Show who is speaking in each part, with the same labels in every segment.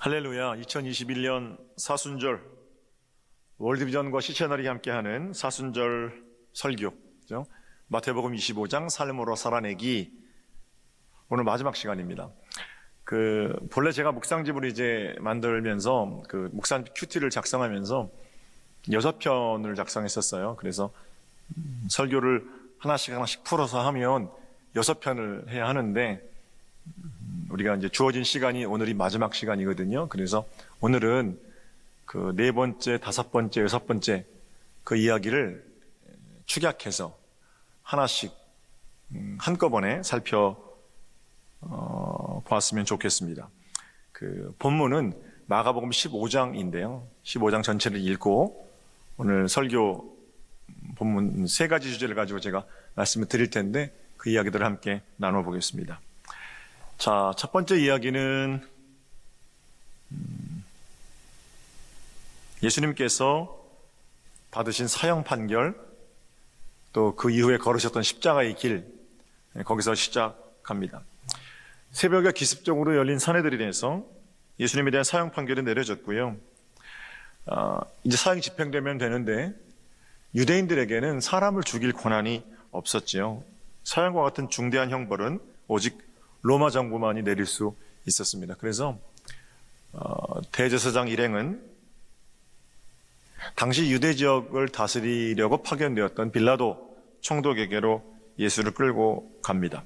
Speaker 1: 할렐루야. 2021년 사순절 월드비전과 시채널이 함께하는 사순절 설교, 그죠? 마태복음 25장 삶으로 살아내기, 오늘 마지막 시간입니다. 본래 제가 묵상집을 이제 만들면서 묵상 큐티를 작성하면서 6편을 작성했었어요. 그래서 설교를 하나씩 풀어서 하면 6편을 해야 하는데, 우리가 이제 주어진 시간이 오늘이 마지막 시간이거든요. 그래서 오늘은 4번째, 5번째, 6번째 그 이야기를 축약해서 하나씩 한꺼번에 살펴보았으면 좋겠습니다. 본문은 마가복음 15장인데요. 15장 전체를 읽고 오늘 설교 본문 3가지 주제를 가지고 제가 말씀을 드릴 텐데 그 이야기들을 함께 나눠보겠습니다. 자, 첫 번째 이야기는 예수님께서 받으신 사형 판결, 또 그 이후에 걸으셨던 십자가의 길, 거기서 시작합니다. 새벽에 기습적으로 열린 산헤드린에서 예수님에 대한 사형 판결이 내려졌고요. 이제 사형이 집행되면 되는데 유대인들에게는 사람을 죽일 권한이 없었지요. 사형과 같은 중대한 형벌은 오직 로마 정부만이 내릴 수 있었습니다. 그래서 대제사장 일행은 당시 유대 지역을 다스리려고 파견되었던 빌라도 총독에게로 예수를 끌고 갑니다.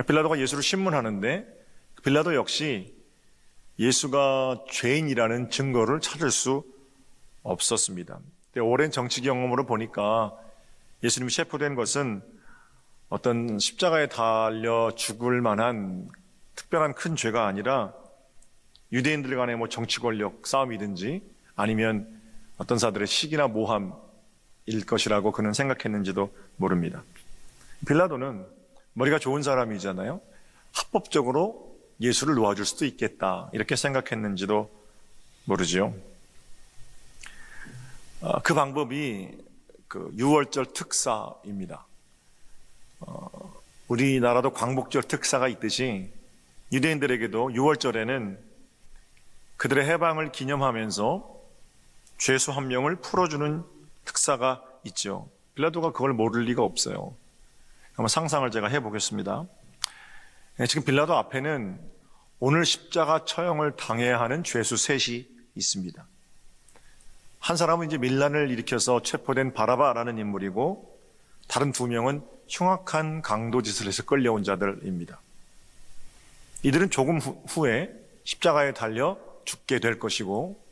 Speaker 1: 빌라도가 예수를 신문하는데 빌라도 역시 예수가 죄인이라는 증거를 찾을 수 없었습니다. 오랜 정치 경험으로 보니까 예수님이 체포된 것은 어떤 십자가에 달려 죽을 만한 특별한 큰 죄가 아니라 유대인들 간의 정치 권력 싸움이든지 아니면 어떤 사들의 시기나 모함일 것이라고 그는 생각했는지도 모릅니다. 빌라도는 머리가 좋은 사람이잖아요. 합법적으로 예수를 놓아줄 수도 있겠다 이렇게 생각했는지도 모르지요. 그 방법이 유월절 특사입니다. 우리나라도 광복절 특사가 있듯이 유대인들에게도 6월절에는 그들의 해방을 기념하면서 죄수 한 명을 풀어주는 특사가 있죠. 빌라도가 그걸 모를 리가 없어요. 한번 상상을 제가 해보겠습니다. 지금 빌라도 앞에는 오늘 십자가 처형을 당해야 하는 죄수 셋이 있습니다. 한 사람은 이제 밀란을 일으켜서 체포된 바라바라는 인물이고, 다른 2명은 흉악한 강도짓을 해서 끌려온 자들입니다. 이들은 조금 후에 십자가에 달려 죽게 될 것이고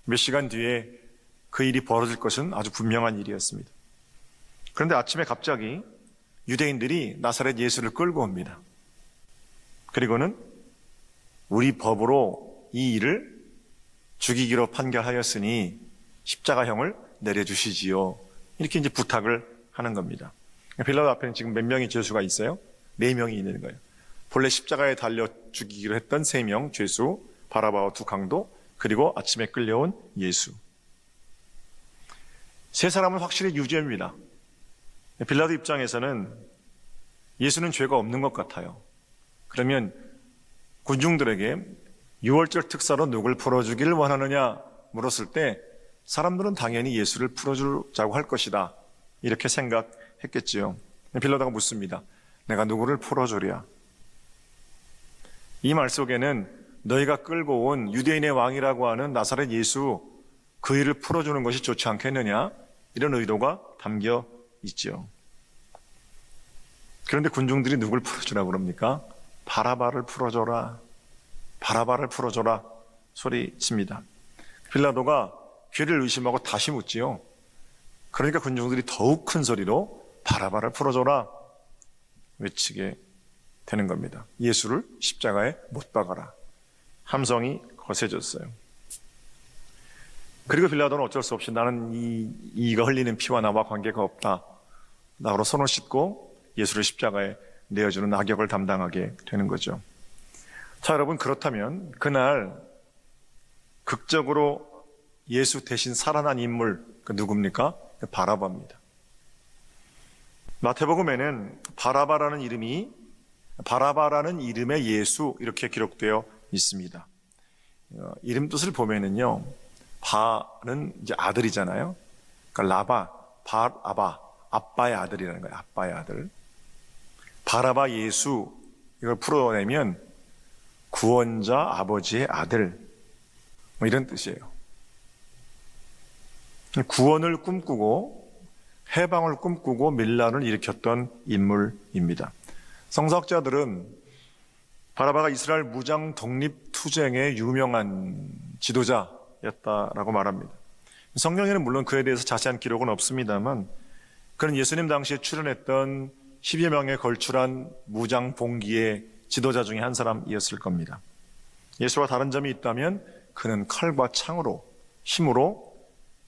Speaker 1: 몇 시간 뒤에 그 일이 벌어질 것은 아주 분명한 일이었습니다. 그런데 아침에 갑자기 유대인들이 나사렛 예수를 끌고 옵니다. 그리고는 우리 법으로 이 일을 죽이기로 판결하였으니 십자가형을 내려주시지요. 이렇게 이제 부탁을 하는 겁니다. 빌라도 앞에는 지금 몇 명의 죄수가 있어요? 4명이 있는 거예요. 본래 십자가에 달려 죽이기로 했던 3명 죄수, 바라바와 2 강도, 그리고 아침에 끌려온 예수. 3사람은 확실히 유죄입니다. 빌라도 입장에서는 예수는 죄가 없는 것 같아요. 그러면 군중들에게 6월절 특사로 누굴 풀어주기를 원하느냐 물었을 때 사람들은 당연히 예수를 풀어주자고 할 것이다 이렇게 생각했겠지요. 빌라도가 묻습니다. 내가 누구를 풀어주랴? 이 말 속에는 너희가 끌고 온 유대인의 왕이라고 하는 나사렛 예수, 그 일을 풀어주는 것이 좋지 않겠느냐? 이런 의도가 담겨 있죠. 그런데 군중들이 누굴 풀어주라고 그럽니까? 바라바를 풀어줘라. 바라바를 풀어줘라 소리칩니다. 빌라도가 귀를 의심하고 다시 묻지요. 그러니까 군중들이 더욱 큰 소리로 바라바를 풀어줘라 외치게 되는 겁니다. 예수를 십자가에 못 박아라. 함성이 거세졌어요. 그리고 빌라도는 어쩔 수 없이 나는 이가 흘리는 피와 나와 관계가 없다. 나로 손을 씻고 예수를 십자가에 내어주는 악역을 담당하게 되는 거죠. 자, 여러분, 그렇다면 그날 극적으로 예수 대신 살아난 인물, 누굽니까? 바라바입니다. 마태복음에는 바라바라는 이름의 예수 이렇게 기록되어 있습니다. 이름 뜻을 보면은요, 바는 이제 아들이잖아요. 그러니까 라바, 바라바, 아빠의 아들이라는 거예요. 아빠의 아들. 바라바 예수, 이걸 풀어내면 구원자 아버지의 아들, 뭐 이런 뜻이에요. 구원을 꿈꾸고 해방을 꿈꾸고 밀란을 일으켰던 인물입니다. 성서학자들은 바라바가 이스라엘 무장 독립 투쟁의 유명한 지도자였다라고 말합니다. 성경에는 물론 그에 대해서 자세한 기록은 없습니다만 그는 예수님 당시에 출연했던 10여 명에 걸출한 무장 봉기의 지도자 중에 한 사람이었을 겁니다. 예수와 다른 점이 있다면 그는 칼과 창으로, 힘으로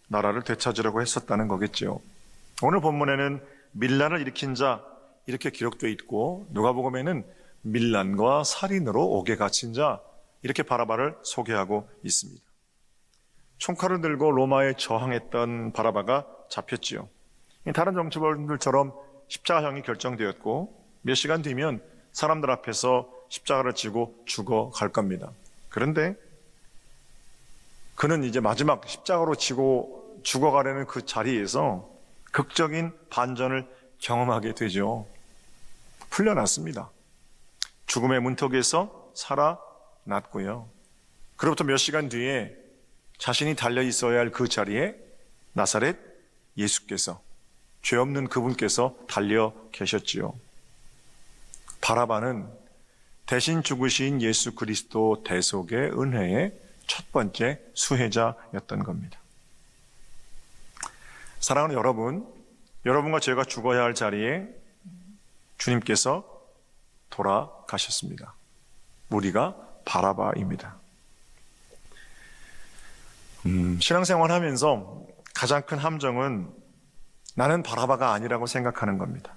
Speaker 1: 나라를 되찾으려고 했었다는 거겠죠. 오늘 본문에는 밀란을 일으킨 자 이렇게 기록되어 있고 누가복음에는 밀란과 살인으로 옥에 갇힌 자 이렇게 바라바를 소개하고 있습니다. 총칼을 들고 로마에 저항했던 바라바가 잡혔지요. 다른 정치범들처럼 십자가형이 결정되었고 몇 시간 뒤면 사람들 앞에서 십자가를 지고 죽어갈 겁니다. 그런데 그는 이제 마지막 십자가로 지고 죽어가려는 그 자리에서 극적인 반전을 경험하게 되죠. 풀려났습니다. 죽음의 문턱에서 살아났고요. 그로부터 몇 시간 뒤에 자신이 달려 있어야 할 그 자리에 나사렛 예수께서, 죄 없는 그분께서 달려 계셨지요. 바라바는 대신 죽으신 예수 그리스도 대속의 은혜의 첫 번째 수혜자였던 겁니다. 사랑하는 여러분, 여러분과 제가 죽어야 할 자리에 주님께서 돌아가셨습니다. 우리가 바라바입니다. 신앙생활 하면서 가장 큰 함정은 나는 바라바가 아니라고 생각하는 겁니다.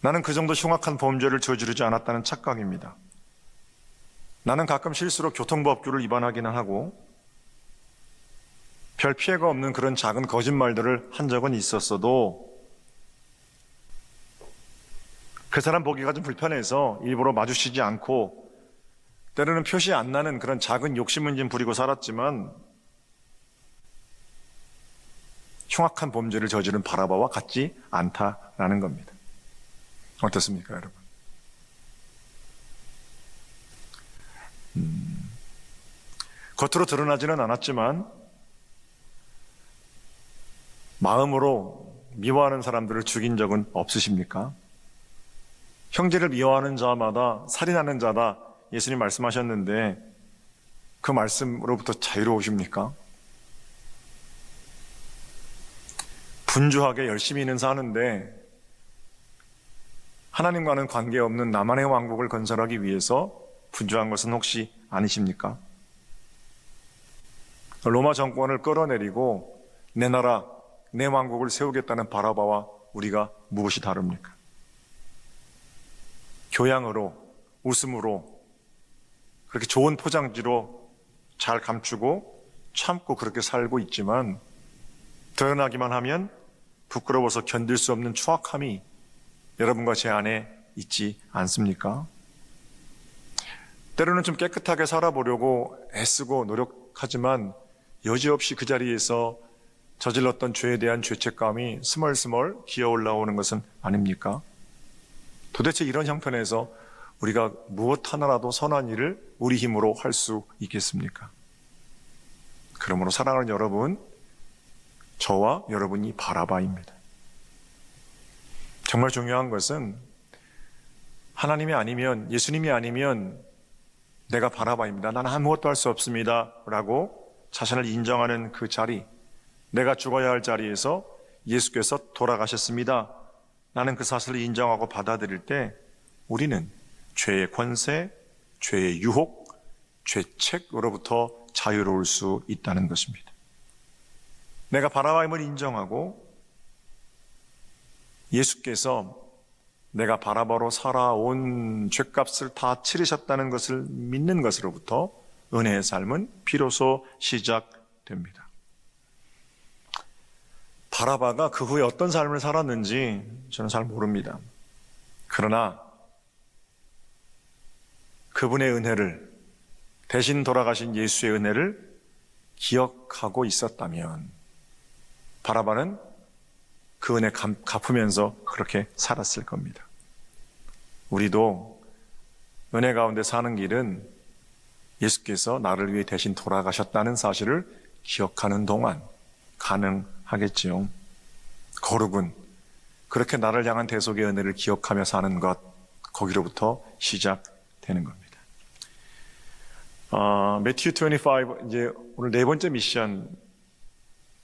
Speaker 1: 나는 그 정도 흉악한 범죄를 저지르지 않았다는 착각입니다. 나는 가끔 실수로 교통법규를 위반하기는 하고 별 피해가 없는 그런 작은 거짓말들을 한 적은 있었어도 그 사람 보기가 좀 불편해서 일부러 마주치지 않고 때로는 표시 안 나는 그런 작은 욕심은 좀 부리고 살았지만 흉악한 범죄를 저지른 바라바와 같지 않다라는 겁니다. 어떻습니까, 여러분? 겉으로 드러나지는 않았지만 마음으로 미워하는 사람들을 죽인 적은 없으십니까? 형제를 미워하는 자마다 살인하는 자다 예수님 말씀하셨는데 그 말씀으로부터 자유로우십니까? 분주하게 열심히는 사는데 하나님과는 관계없는 나만의 왕국을 건설하기 위해서 분주한 것은 혹시 아니십니까? 로마 정권을 끌어내리고 내 나라, 내 왕국을 세우겠다는 바라바와 우리가 무엇이 다릅니까? 교양으로, 웃음으로, 그렇게 좋은 포장지로 잘 감추고 참고 그렇게 살고 있지만 드러나기만 하면 부끄러워서 견딜 수 없는 추악함이 여러분과 제 안에 있지 않습니까? 때로는 좀 깨끗하게 살아보려고 애쓰고 노력하지만 여지없이 그 자리에서 저질렀던 죄에 대한 죄책감이 스멀스멀 기어 올라오는 것은 아닙니까? 도대체 이런 형편에서 우리가 무엇 하나라도 선한 일을 우리 힘으로 할 수 있겠습니까? 그러므로 사랑하는 여러분, 저와 여러분이 바라바입니다. 정말 중요한 것은 하나님이 아니면, 예수님이 아니면 내가 바라바입니다. 나는 아무것도 할 수 없습니다. 라고 자신을 인정하는 그 자리, 내가 죽어야 할 자리에서 예수께서 돌아가셨습니다. 나는 그 사실을 인정하고 받아들일 때 우리는 죄의 권세, 죄의 유혹, 죄책으로부터 자유로울 수 있다는 것입니다. 내가 바라바임을 인정하고 예수께서 내가 바라바로 살아온 죄값을 다 치르셨다는 것을 믿는 것으로부터 은혜의 삶은 비로소 시작됩니다. 바라바가 그 후에 어떤 삶을 살았는지 저는 잘 모릅니다. 그러나 그분의 은혜를, 대신 돌아가신 예수의 은혜를 기억하고 있었다면 바라바는 그 은혜 갚으면서 그렇게 살았을 겁니다. 우리도 은혜 가운데 사는 길은 예수께서 나를 위해 대신 돌아가셨다는 사실을 기억하는 동안 가능하겠지요. 거룩은 그렇게 나를 향한 대속의 은혜를 기억하며 사는 것, 거기로부터 시작되는 겁니다. 매튜 25, 이제 오늘 네 번째 미션인데,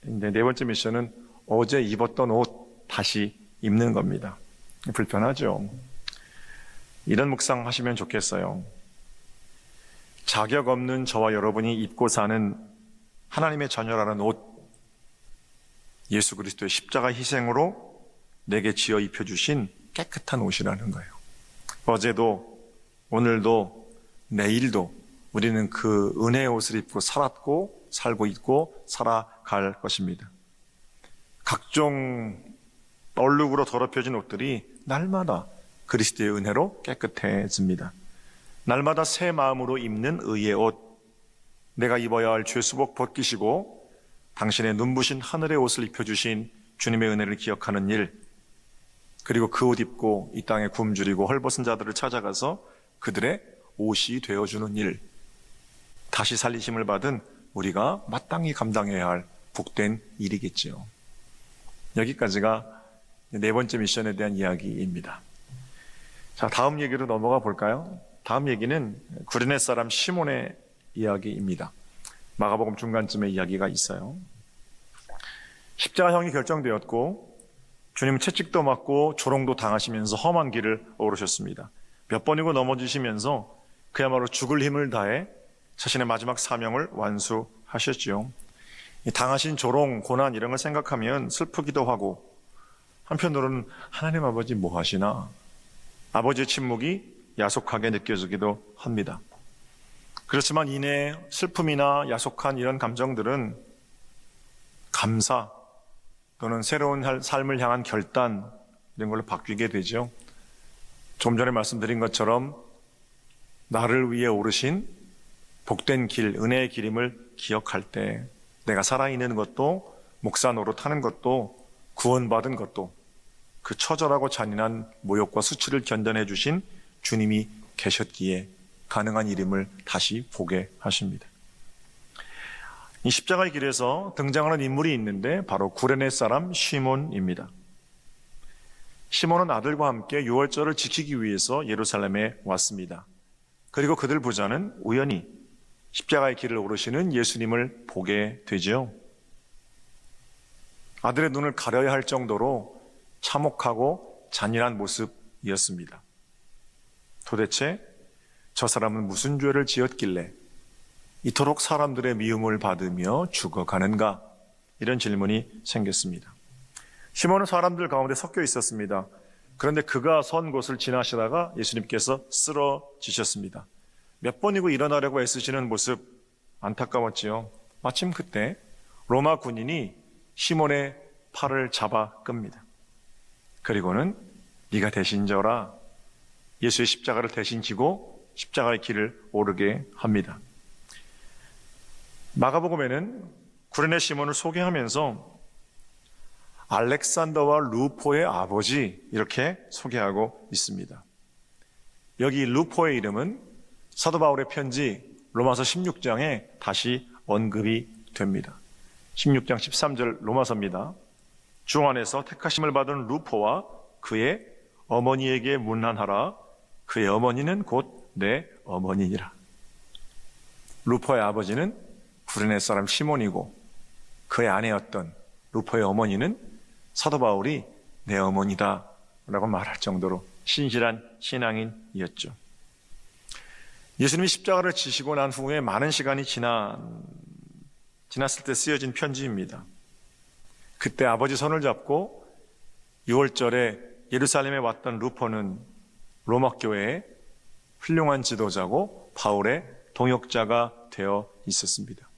Speaker 1: 네 번째 미션은 어제 입었던 옷 다시 입는 겁니다. 불편하죠. 이런 묵상 하시면 좋겠어요. 자격 없는 저와 여러분이 입고 사는 하나님의 자녀라는 옷, 예수 그리스도의 십자가 희생으로 내게 지어 입혀주신 깨끗한 옷이라는 거예요. 어제도 오늘도 내일도 우리는 그 은혜의 옷을 입고 살았고 살고 있고 살아갈 것입니다. 각종 얼룩으로 더럽혀진 옷들이 날마다 그리스도의 은혜로 깨끗해집니다. 날마다 새 마음으로 입는 의의 옷, 내가 입어야 할 죄수복 벗기시고 당신의 눈부신 하늘의 옷을 입혀주신 주님의 은혜를 기억하는 일, 그리고 그 옷 입고 이 땅에 굶주리고 헐벗은 자들을 찾아가서 그들의 옷이 되어주는 일, 다시 살리심을 받은 우리가 마땅히 감당해야 할 복된 일이겠지요. 여기까지가 네 번째 미션에 대한 이야기입니다. 자, 다음 얘기로 넘어가 볼까요? 다음 얘기는 구레네 사람 시몬의 이야기입니다. 마가복음 중간쯤에 이야기가 있어요. 십자가형이 결정되었고 주님은 채찍도 맞고 조롱도 당하시면서 험한 길을 오르셨습니다. 몇 번이고 넘어지시면서 그야말로 죽을 힘을 다해 자신의 마지막 사명을 완수하셨지요. 당하신 조롱, 고난 이런 걸 생각하면 슬프기도 하고 한편으로는 하나님 아버지 뭐 하시나? 아버지의 침묵이 야속하게 느껴지기도 합니다. 그렇지만 이내 슬픔이나 야속한 이런 감정들은 감사 또는 새로운 삶을 향한 결단 이런 걸로 바뀌게 되죠. 좀 전에 말씀드린 것처럼 나를 위해 오르신 복된 길, 은혜의 길임을 기억할 때 내가 살아있는 것도 목사 노릇하는 것도 구원받은 것도 그 처절하고 잔인한 모욕과 수치를 견뎌내 주신 주님이 계셨기에 가능한 일임을 다시 보게 하십니다. 이 십자가의 길에서 등장하는 인물이 있는데 바로 구레네 사람 시몬입니다. 시몬은 아들과 함께 유월절을 지키기 위해서 예루살렘에 왔습니다. 그리고 그들 부자는 우연히 십자가의 길을 오르시는 예수님을 보게 되지요. 아들의 눈을 가려야 할 정도로 참혹하고 잔인한 모습이었습니다. 도대체 저 사람은 무슨 죄를 지었길래 이토록 사람들의 미움을 받으며 죽어가는가? 이런 질문이 생겼습니다. 시몬은 사람들 가운데 섞여 있었습니다. 그런데 그가 선 곳을 지나시다가 예수님께서 쓰러지셨습니다. 몇 번이고 일어나려고 애쓰시는 모습 안타까웠지요. 마침 그때 로마 군인이 시몬의 팔을 잡아 끕니다. 그리고는 네가 대신 져라. 예수의 십자가를 대신 지고 십자가의 길을 오르게 합니다. 마가복음에는 구레네 시몬을 소개하면서 알렉산더와 루포의 아버지 이렇게 소개하고 있습니다. 여기 루포의 이름은 사도 바울의 편지 로마서 16장에 다시 언급이 됩니다. 16장 13절 로마서입니다. 주 안에서 택하심을 받은 루포와 그의 어머니에게 문안하라. 그의 어머니는 곧 내 어머니니라. 루포의 아버지는 구레네 사람 시몬이고 그의 아내였던 루포의 어머니는 사도 바울이 내 어머니다 라고 말할 정도로 신실한 신앙인이었죠. 예수님이 십자가를 지시고 난 후에 많은 시간이 지났을 때 쓰여진 편지입니다. 그때 아버지 손을 잡고 6월절에 예루살렘에 왔던 루포는 로마 교회의 훌륭한 지도자고 바울의 동역자가 되어 있었습니다.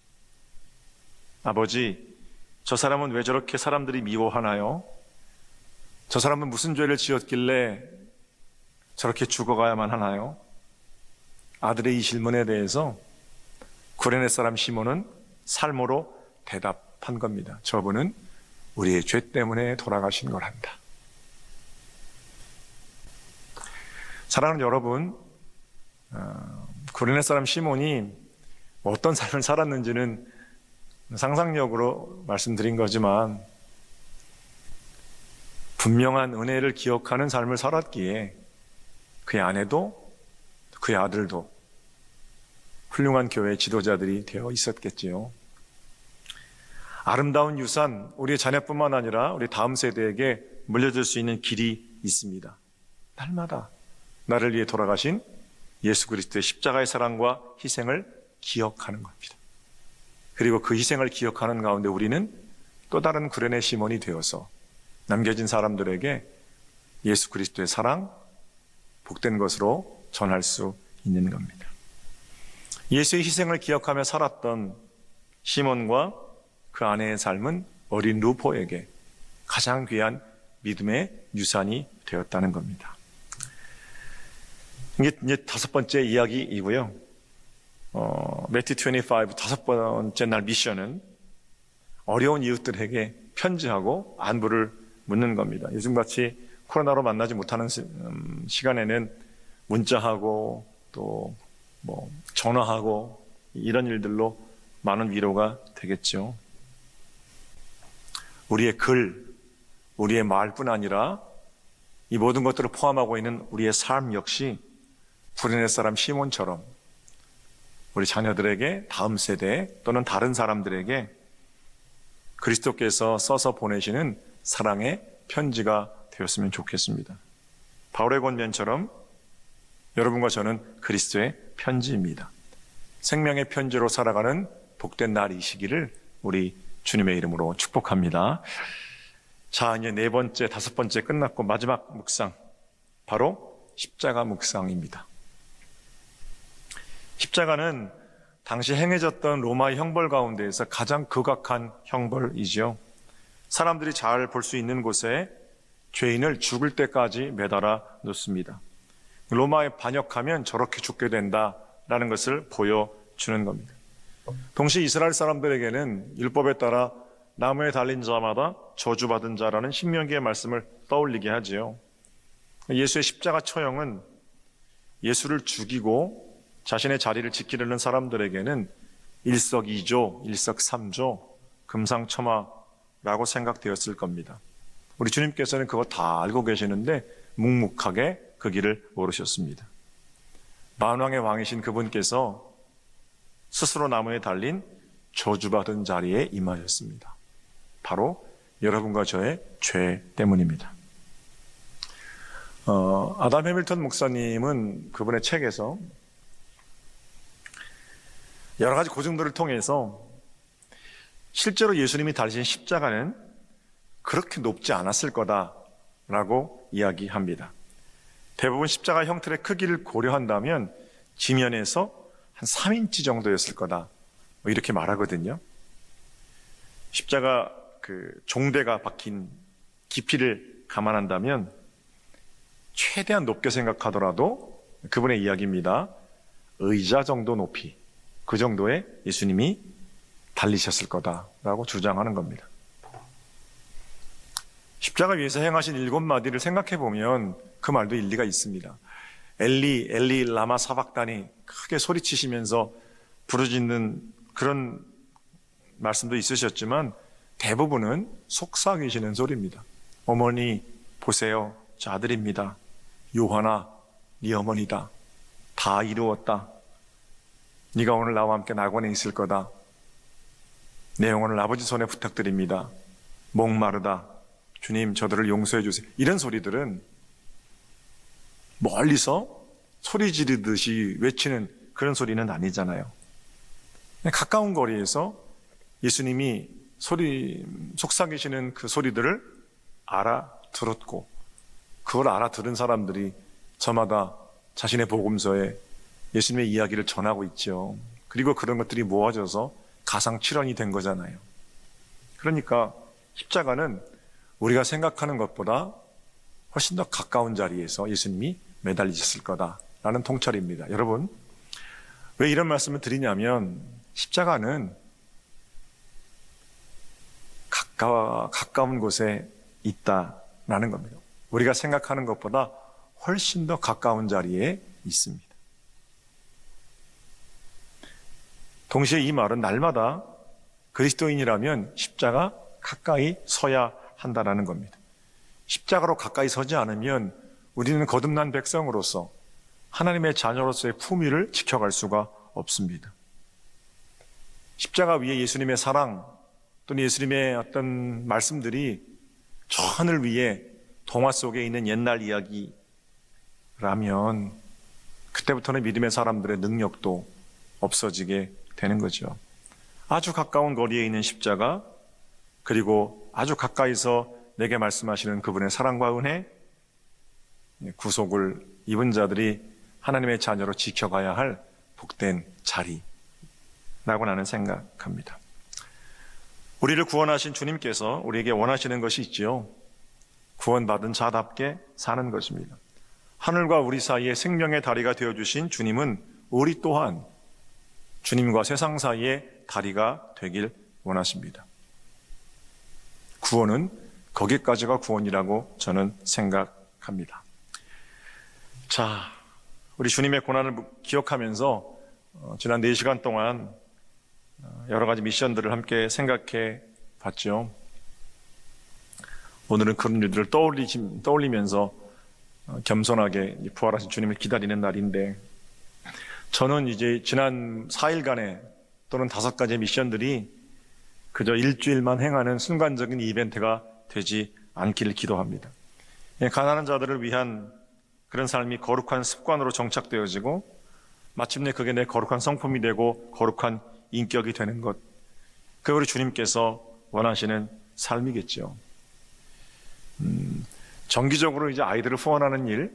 Speaker 1: 아버지, 저 사람은 왜 저렇게 사람들이 미워하나요? 저 사람은 무슨 죄를 지었길래 저렇게 죽어가야만 하나요? 아들의 이 질문에 대해서 구레네 사람 시몬은 삶으로 대답한 겁니다. 저분은 우리의 죄 때문에 돌아가신 걸 한다. 사랑하는 여러분, 구레네 사람 시몬이 어떤 삶을 살았는지는 상상력으로 말씀드린 거지만 분명한 은혜를 기억하는 삶을 살았기에 그의 아내도 그의 아들도 훌륭한 교회 지도자들이 되어 있었겠지요. 아름다운 유산, 우리의 자녀뿐만 아니라 우리 다음 세대에게 물려줄 수 있는 길이 있습니다. 날마다 나를 위해 돌아가신 예수 그리스도의 십자가의 사랑과 희생을 기억하는 겁니다. 그리고 그 희생을 기억하는 가운데 우리는 또 다른 구레네 시몬이 되어서 남겨진 사람들에게 예수 그리스도의 사랑, 복된 것으로 전할 수 있는 겁니다. 예수의 희생을 기억하며 살았던 시몬과 그 아내의 삶은 어린 루포에게 가장 귀한 믿음의 유산이 되었다는 겁니다. 이게 다섯 번째 이야기이고요. 매튜 25 다섯 번째 날 미션은 어려운 이웃들에게 편지하고 안부를 묻는 겁니다. 요즘같이 코로나로 만나지 못하는 시간에는 문자하고 또 전화하고 이런 일들로 많은 위로가 되겠죠. 우리의 글, 우리의 말뿐 아니라 이 모든 것들을 포함하고 있는 우리의 삶 역시 구레네 사람 시몬처럼 우리 자녀들에게, 다음 세대 또는 다른 사람들에게 그리스도께서 써서 보내시는 사랑의 편지가 되었으면 좋겠습니다. 바울의 권면처럼 여러분과 저는 그리스도의 편지입니다. 생명의 편지로 살아가는 복된 날이시기를 우리 주님의 이름으로 축복합니다. 자, 이제 네 번째, 다섯 번째 끝났고 마지막 묵상, 바로 십자가 묵상입니다. 십자가는 당시 행해졌던 로마의 형벌 가운데에서 가장 극악한 형벌이지요. 사람들이 잘 볼 수 있는 곳에 죄인을 죽을 때까지 매달아 놓습니다. 로마에 반역하면 저렇게 죽게 된다라는 것을 보여주는 겁니다. 동시에 이스라엘 사람들에게는 율법에 따라 나무에 달린 자마다 저주받은 자라는 신명기의 말씀을 떠올리게 하지요. 예수의 십자가 처형은 예수를 죽이고 자신의 자리를 지키려는 사람들에게는 일석이조, 일석삼조, 금상첨화라고 생각되었을 겁니다. 우리 주님께서는 그거 다 알고 계시는데 묵묵하게 그 길을 오르셨습니다. 만왕의 왕이신 그분께서 스스로 나무에 달린 저주받은 자리에 임하셨습니다. 바로 여러분과 저의 죄 때문입니다. 아담 해밀턴 목사님은 그분의 책에서 여러 가지 고증들을 통해서 실제로 예수님이 달리신 십자가는 그렇게 높지 않았을 거다라고 이야기합니다. 대부분 십자가 형틀의 크기를 고려한다면 지면에서 한 3인치 정도였을 거다 이렇게 말하거든요. 십자가 그 종대가 박힌 깊이를 감안한다면 최대한 높게 생각하더라도 그분의 이야기입니다. 의자 정도 높이, 그 정도의 예수님이 달리셨을 거다라고 주장하는 겁니다. 십자가 위에서 행하신 7마디를 생각해 보면 그 말도 일리가 있습니다. 엘리 엘리 라마 사박다니 크게 소리치시면서 부르짖는 그런 말씀도 있으셨지만 대부분은 속삭이시는 소리입니다. 어머니 보세요, 저 아들입니다. 요한아, 네 어머니다. 다 이루었다. 네가 오늘 나와 함께 낙원에 있을 거다. 내 영혼을 아버지 손에 부탁드립니다. 목마르다. 주님, 저들을 용서해 주세요. 이런 소리들은 멀리서 소리 지르듯이 외치는 그런 소리는 아니잖아요. 가까운 거리에서 예수님이 속삭이시는 그 소리들을 알아들었고, 그걸 알아들은 사람들이 저마다 자신의 복음서에 예수님의 이야기를 전하고 있죠. 그리고 그런 것들이 모아져서 가상칠언이 된 거잖아요. 그러니까 십자가는 우리가 생각하는 것보다 훨씬 더 가까운 자리에서 예수님이 매달리셨을 거다라는 통찰입니다. 여러분, 왜 이런 말씀을 드리냐면 십자가는 가까운 곳에 있다라는 겁니다. 우리가 생각하는 것보다 훨씬 더 가까운 자리에 있습니다. 동시에 이 말은 날마다 그리스도인이라면 십자가 가까이 서야 한다라는 겁니다. 십자가로 가까이 서지 않으면 우리는 거듭난 백성으로서 하나님의 자녀로서의 품위를 지켜갈 수가 없습니다. 십자가 위에 예수님의 사랑 또는 예수님의 어떤 말씀들이 저 하늘 위에 동화 속에 있는 옛날 이야기라면 그때부터는 믿음의 사람들의 능력도 없어지게 되는 거죠. 아주 가까운 거리에 있는 십자가, 그리고 아주 가까이서 내게 말씀하시는 그분의 사랑과 은혜, 구속을 입은 자들이 하나님의 자녀로 지켜가야 할 복된 자리라고 나는 생각합니다. 우리를 구원하신 주님께서 우리에게 원하시는 것이 있지요. 구원받은 자답게 사는 것입니다. 하늘과 우리 사이에 생명의 다리가 되어주신 주님은 우리 또한 주님과 세상 사이의 다리가 되길 원하십니다. 구원은 거기까지가 구원이라고 저는 생각합니다. 자, 우리 주님의 고난을 기억하면서 지난 4시간 동안 여러 가지 미션들을 함께 생각해 봤죠. 오늘은 그런 일들을 떠올리면서 겸손하게 부활하신 주님을 기다리는 날인데, 저는 이제 지난 4일간의 또는 5가지의 미션들이 그저 일주일만 행하는 순간적인 이벤트가 되지 않기를 기도합니다. 가난한 자들을 위한 그런 삶이 거룩한 습관으로 정착되어지고 마침내 그게 내 거룩한 성품이 되고 거룩한 인격이 되는 것, 그게 우리 주님께서 원하시는 삶이겠죠. 정기적으로 이제 아이들을 후원하는 일,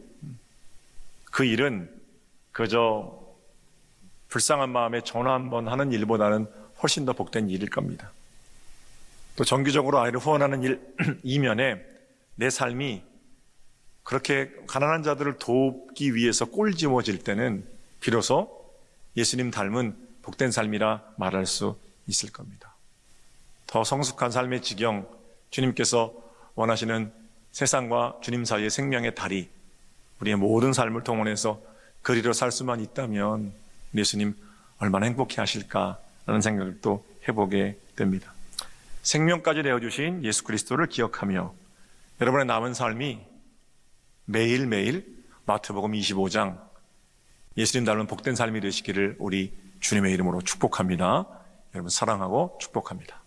Speaker 1: 그 일은 그저 불쌍한 마음에 전화 한번 하는 일보다는 훨씬 더 복된 일일 겁니다. 또 정기적으로 아이를 후원하는 일 이면에 내 삶이 그렇게 가난한 자들을 돕기 위해서 꼴지워질 때는 비로소 예수님 닮은 복된 삶이라 말할 수 있을 겁니다. 더 성숙한 삶의 지경, 주님께서 원하시는 세상과 주님 사이의 생명의 다리, 우리의 모든 삶을 동원해서 그리로 살 수만 있다면 예수님 얼마나 행복해 하실까라는 생각을 또 해보게 됩니다. 생명까지 내어주신 예수 그리스도를 기억하며 여러분의 남은 삶이 매일매일 마태복음 25장 예수님 닮은 복된 삶이 되시기를 우리 주님의 이름으로 축복합니다. 여러분 사랑하고 축복합니다.